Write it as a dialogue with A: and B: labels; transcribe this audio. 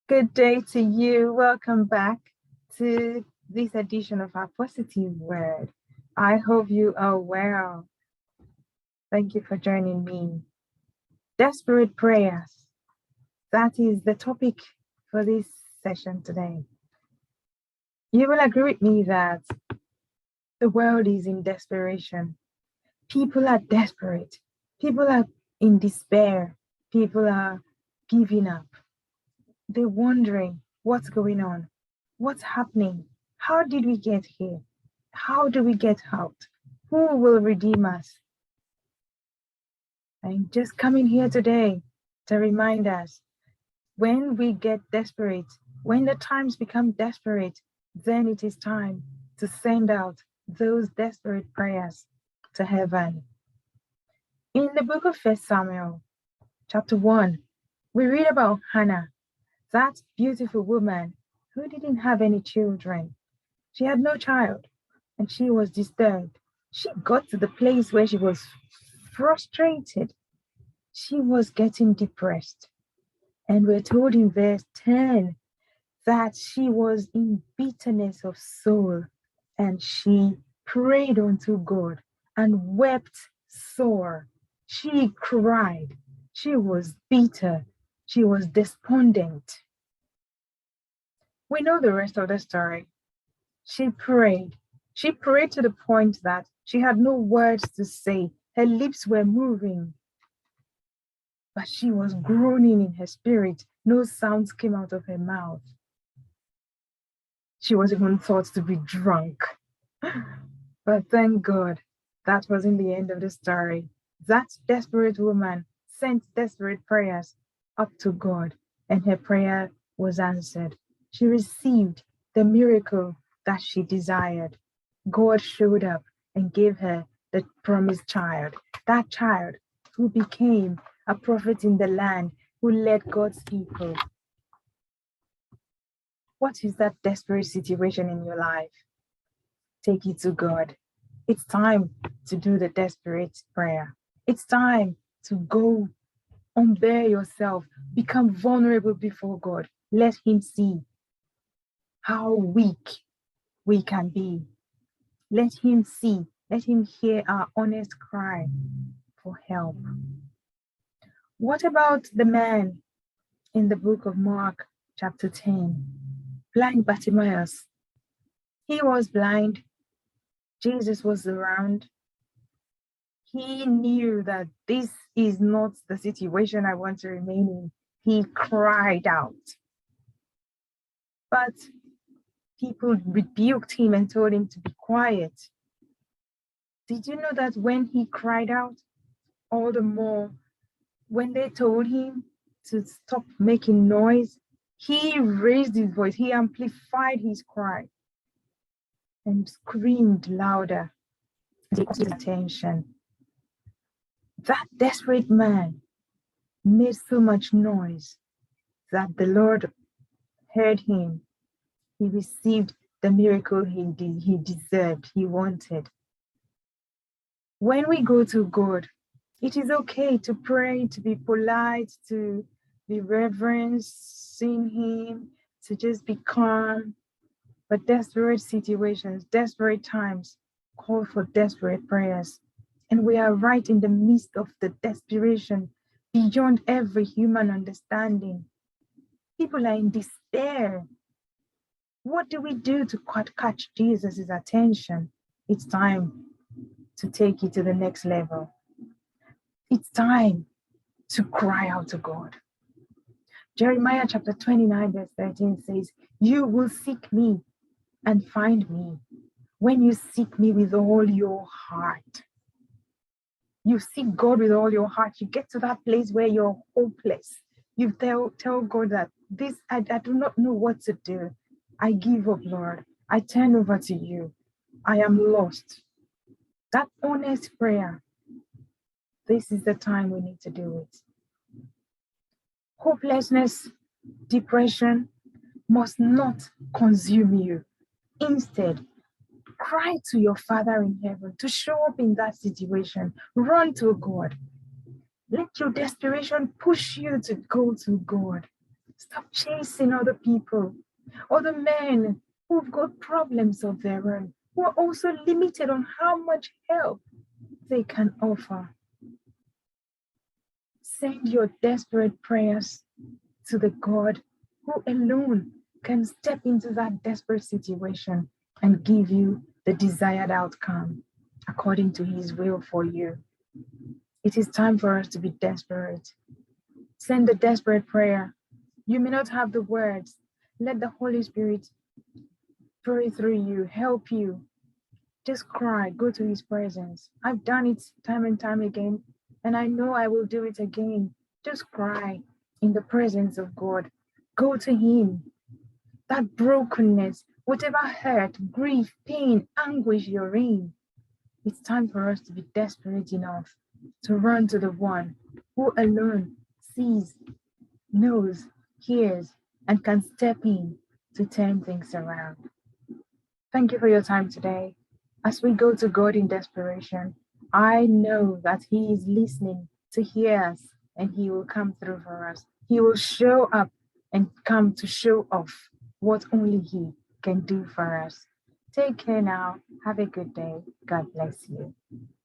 A: Good day to you. Welcome back to this edition of our positive word. I hope you are well. Thank you for joining me. Desperate prayers. That is the topic for this session today. You will agree with me that the world is in desperation. People are desperate. People are in despair. People are giving up. They're wondering what's going on, what's happening, how did we get here, how do we get out, who will redeem us? I'm just coming here today to remind us, when we get desperate, when the times become desperate, then it is time to send out those desperate prayers to heaven. In the book of 1 Samuel, chapter 1, we read about Hannah, that beautiful woman who didn't have any children. She had no child and she was disturbed. She got to the place where she was frustrated. She was getting depressed. And we're told in verse 10 that she was in bitterness of soul and she prayed unto God and wept sore. She cried. She was bitter. She was despondent. We know the rest of the story. She prayed. She prayed to the point that she had no words to say. Her lips were moving, but she was groaning in her spirit. No sounds came out of her mouth. She was even thought to be drunk. But thank God, that wasn't the end of the story. That desperate woman sent desperate prayers up to God, and her prayer was answered. She received the miracle that she desired. God showed up and gave her the promised child, that child who became a prophet in the land, who led God's people. What is that desperate situation in your life? Take it to God. It's time to do the desperate prayer. It's time to go unbear yourself, become vulnerable before God. Let Him see how weak we can be. Let Him see, let Him hear our honest cry for help. What about the man in the book of Mark, chapter 10, blind Bartimaeus? He was blind. Jesus was around. He knew that this is not the situation I want to remain in. He cried out. But people rebuked him and told him to be quiet. Did you know that when he cried out, all the more, when they told him to stop making noise, he raised his voice, he amplified his cry and screamed louder to get his attention. That desperate man made so much noise that the Lord heard him. He received the miracle he deserved, he wanted. When we go to God, it is okay to pray, to be polite, to be reverencing Him, to just be calm. But desperate situations, desperate times call for desperate prayers. And we are right in the midst of the desperation beyond every human understanding. People are in despair. What do we do to catch Jesus' attention? It's time to take it to the next level. It's time to cry out to God. Jeremiah chapter 29 verse 13 says, "You will seek me and find me when you seek me with all your heart." You seek God with all your heart. You get to that place where you're hopeless. You tell God that I do not know what to do. I give up, Lord. I turn over to you. I am lost. That honest prayer, this is the time we need to do it. Hopelessness, depression must not consume you. Instead, cry to your Father in heaven to show up in that situation. Run to God. Let your desperation push you to go to God. Stop chasing other people, other men who've got problems of their own, who are also limited on how much help they can offer. Send your desperate prayers to the God who alone can step into that desperate situation and give you the desired outcome according to his will for you. It is time for us to be desperate. Send the desperate prayer. You may not have the words. Let the Holy Spirit pray through you, help you. Just cry, go to his presence. I've done it time and time again, and I know I will do it again. Just cry in the presence of God. Go to him. That brokenness, whatever hurt, grief, pain, anguish you're in, it's time for us to be desperate enough to run to the one who alone sees, knows, hears, and can step in to turn things around. Thank you for your time today. As we go to God in desperation, I know that he is listening to hear us and he will come through for us. He will show up and come to show off what only he can do for us. Take care now. Have a good day. God bless you.